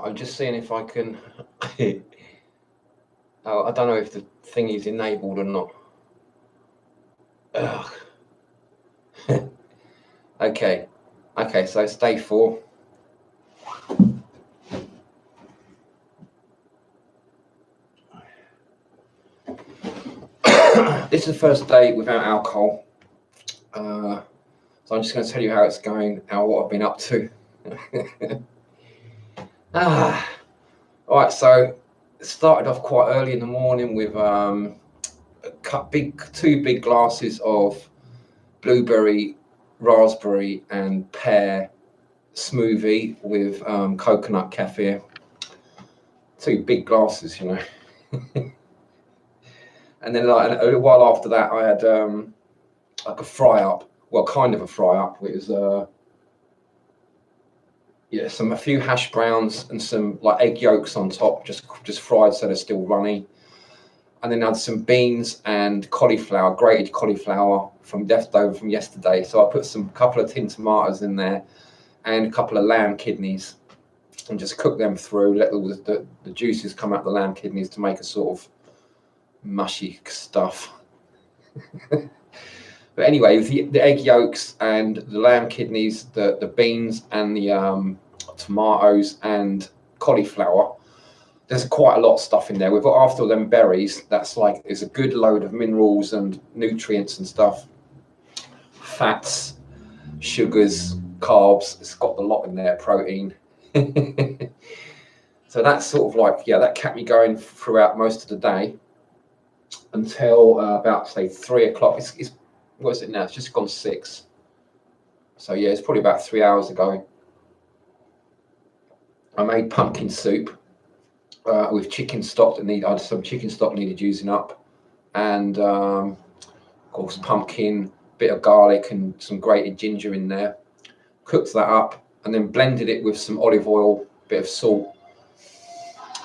I'm just seeing if I can. Oh, I don't know if the thing is enabled or not. Ugh. Okay, so it's day 4. This is the first day without alcohol. So I'm just going to tell you how it's going, what I've been up to. All right, so it started off quite early in the morning with 2 big glasses of blueberry, raspberry and pear smoothie with coconut kefir. 2 big glasses, you know. And then like a little while after that I had like a fry up, well, kind of a fry up. It was a few hash browns and some like egg yolks on top, just fried so they're still runny. And then I had some beans and cauliflower, grated cauliflower from leftover from yesterday. So I put some couple of tin tomatoes in there and a couple of lamb kidneys and just cook them through, let all the juices come out the lamb kidneys to make a sort of mushy stuff. But anyway, the egg yolks and the lamb kidneys, the beans and the tomatoes and cauliflower, there's quite a lot of stuff in there. We've got, after them berries, that's like, there's a good load of minerals and nutrients and stuff, fats, sugars, carbs. It's got a lot in there, protein. So that's sort of like, that kept me going throughout most of the day until about, say, 3 o'clock. It's what is it now? It's just gone 6. So yeah, it's probably about 3 hours ago. I made pumpkin soup with chicken stock I had some chicken stock needed using up, and of course pumpkin, bit of garlic and some grated ginger in there. Cooked that up and then blended it with some olive oil, bit of salt.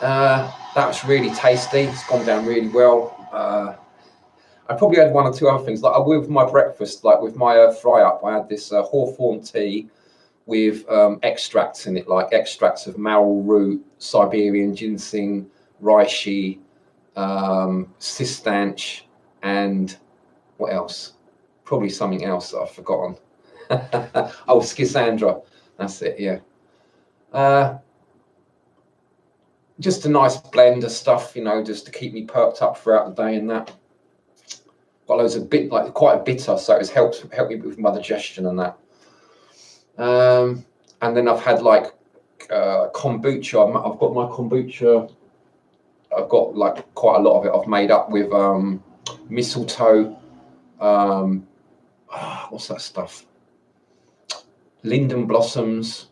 That was really tasty. It's gone down really well. I probably had 1 or 2 other things, like with my breakfast, like with my fry up. I had this hawthorn tea with extracts in it, like extracts of marrow root, Siberian ginseng, reishi, cistanch, and what else? Probably something else that I've forgotten. Oh, schisandra. That's it, yeah. Just a nice blend of stuff, you know, just to keep me perked up throughout the day and that. Got loads of quite a bitter, so it's helped me with my digestion and that. And then I've had like kombucha. I've got my kombucha. I've got like quite a lot of it. I've made up with mistletoe. What's that stuff? Linden blossoms,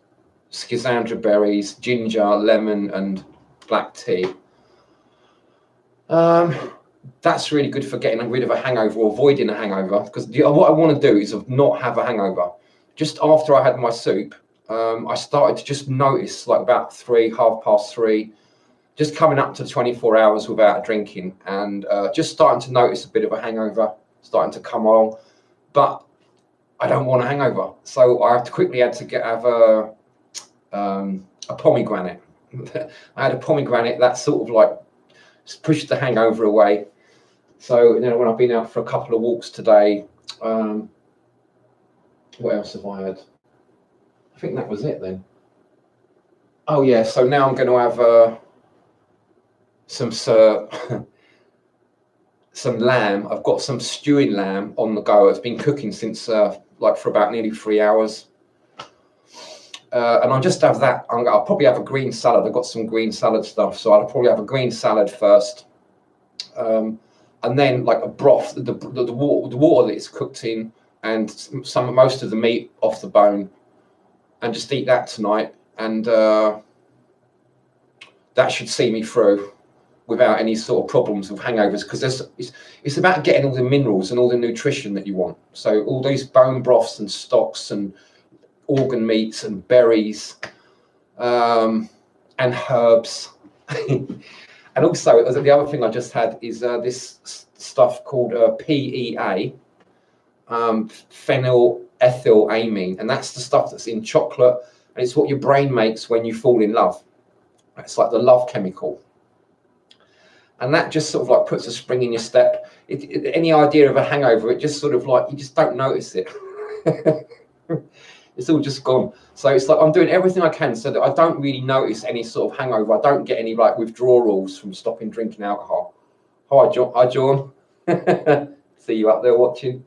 schisandra berries, ginger, lemon, and black tea. That's really good for getting rid of a hangover or avoiding a hangover, because what I want to do is not have a hangover. Just after I had my soup, I started to just notice, like about 3:30, just coming up to 24 hours without drinking, and just starting to notice a bit of a hangover starting to come along. But I don't want a hangover, so I quickly had to have a pomegranate. I had a pomegranate that sort of like pushed the hangover away. So, you know, when I've been out for a couple of walks today, what else have I had? I think that was it then. Oh yeah, so now I'm going to have some lamb. I've got some stewing lamb on the go. It's been cooking since like for about nearly 3 hours. And I'll just have that. I'll probably have a green salad. I've got some green salad stuff, so I'll probably have a green salad first. And then like a broth, the water that it's cooked in, and most of the meat off the bone, and just eat that tonight. And that should see me through without any sort of problems with hangovers, because it's about getting all the minerals and all the nutrition that you want. So all these bone broths and stocks and organ meats and berries and herbs. And also, the other thing I just had is this stuff called PEA, phenylethylamine, and that's the stuff that's in chocolate, and it's what your brain makes when you fall in love. It's like the love chemical. And that just sort of like puts a spring in your step. Any idea of a hangover, it just sort of like, you just don't notice it. It's all just gone. So it's like I'm doing everything I can so that I don't really notice any sort of hangover. I don't get any like withdrawals from stopping drinking alcohol. Hi, John. Hi, John. See you up there watching.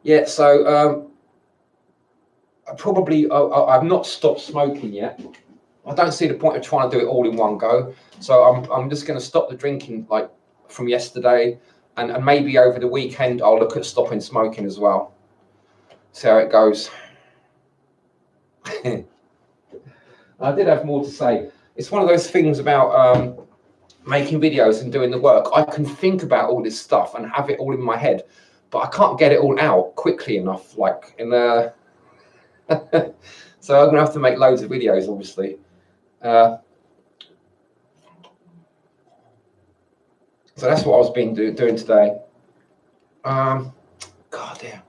Yeah, so I've not stopped smoking yet. I don't see the point of trying to do it all in one go. So I'm just going to stop the drinking like from yesterday, and maybe over the weekend I'll look at stopping smoking as well. See how it goes. I did have more to say. It's one of those things about making videos and doing the work. I can think about all this stuff and have it all in my head, but I can't get it all out quickly enough. Like in the so I'm gonna have to make loads of videos, obviously. So that's what I was doing today. God damn.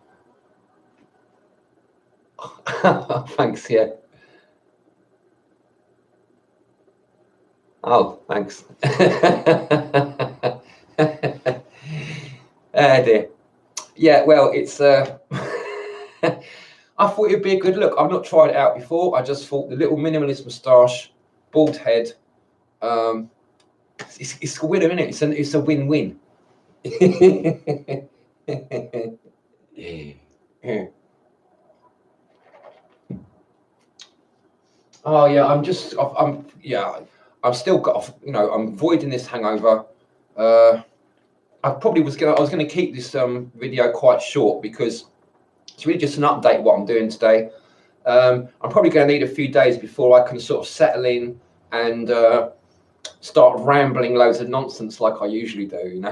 Thanks, yeah. Oh, thanks. Dear. Yeah, well, it's I thought it'd be a good look. I've not tried it out before. I just thought the little minimalist moustache, bald head, it's a winner, isn't it? It's a win-win. Yeah. Oh yeah, I've still got, I'm avoiding this hangover. I was gonna keep this video quite short because it's really just an update what I'm doing today. I'm probably going to need a few days before I can sort of settle in and start rambling loads of nonsense like I usually do,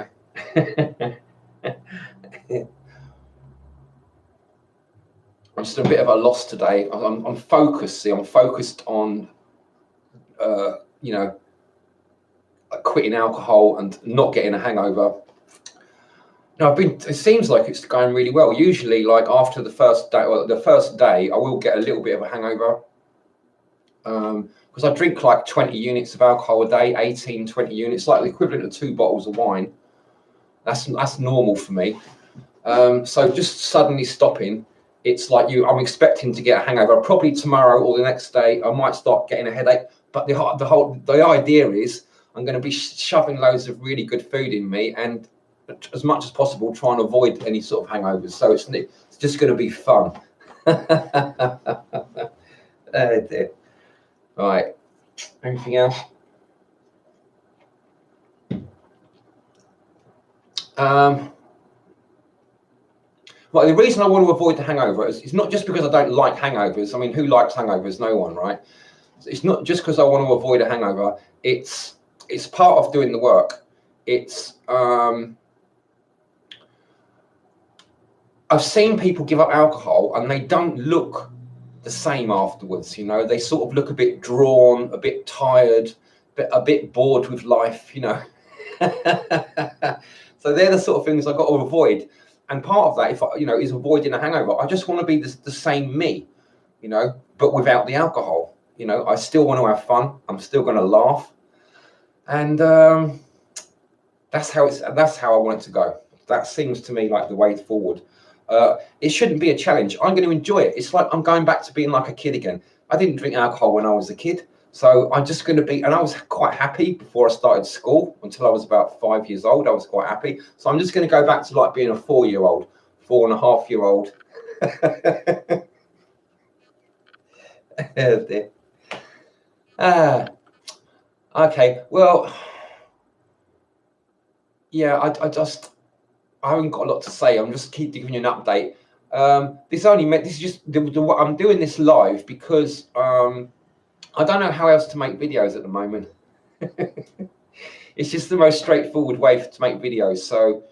I'm just a bit of a loss today. I'm focused. See, I'm focused on, quitting alcohol and not getting a hangover. No, it seems like it's going really well. Usually, like after the first day, I will get a little bit of a hangover. Because I drink like 20 units of alcohol a day, 18, 20 units, like the equivalent of 2 bottles of wine. That's normal for me. So just suddenly stopping, it's like I'm expecting to get a hangover. Probably tomorrow or the next day, I might start getting a headache. But the idea is I'm going to be shoving loads of really good food in me and as much as possible try and avoid any sort of hangovers. So it's just going to be fun. Oh dear. Right. Anything else? Well, the reason I want to avoid the hangover is it's not just because I don't like hangovers. I mean, who likes hangovers? No one, right? It's not just because I want to avoid a hangover. It's part of doing the work. It's I've seen people give up alcohol and they don't look the same afterwards. They sort of look a bit drawn, a bit tired, a bit bored with life. So they're the sort of things I've got to avoid. And part of that, is avoiding a hangover. I just want to be the same me, but without the alcohol. I still want to have fun. I'm still going to laugh, and that's how I want it to go. That seems to me like the way forward. It shouldn't be a challenge. I'm going to enjoy it. It's like I'm going back to being like a kid again. I didn't drink alcohol when I was a kid. So I'm just going to be, and I was quite happy before I started school until I was about 5 years old. I was quite happy. So I'm just going to go back to like being a 4-year-old, 4.5-year-old. Okay. Well, yeah, I haven't got a lot to say. I'm just keep giving you an update. This is just I'm doing this live because I don't know how else to make videos at the moment. It's just the most straightforward way to make videos. So,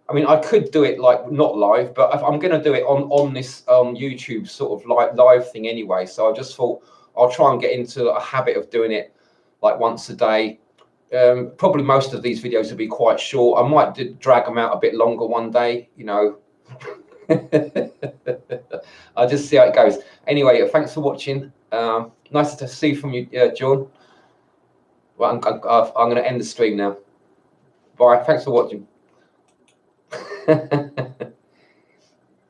I mean, I could do it like not live, but I'm going to do it on this YouTube sort of live thing anyway. So I just thought I'll try and get into a habit of doing it like once a day. Probably most of these videos will be quite short. I might drag them out a bit longer one day, I'll just see how it goes. Anyway, thanks for watching. Nice to see from you, John. Well, I'm going to end the stream now. Bye. Thanks for watching.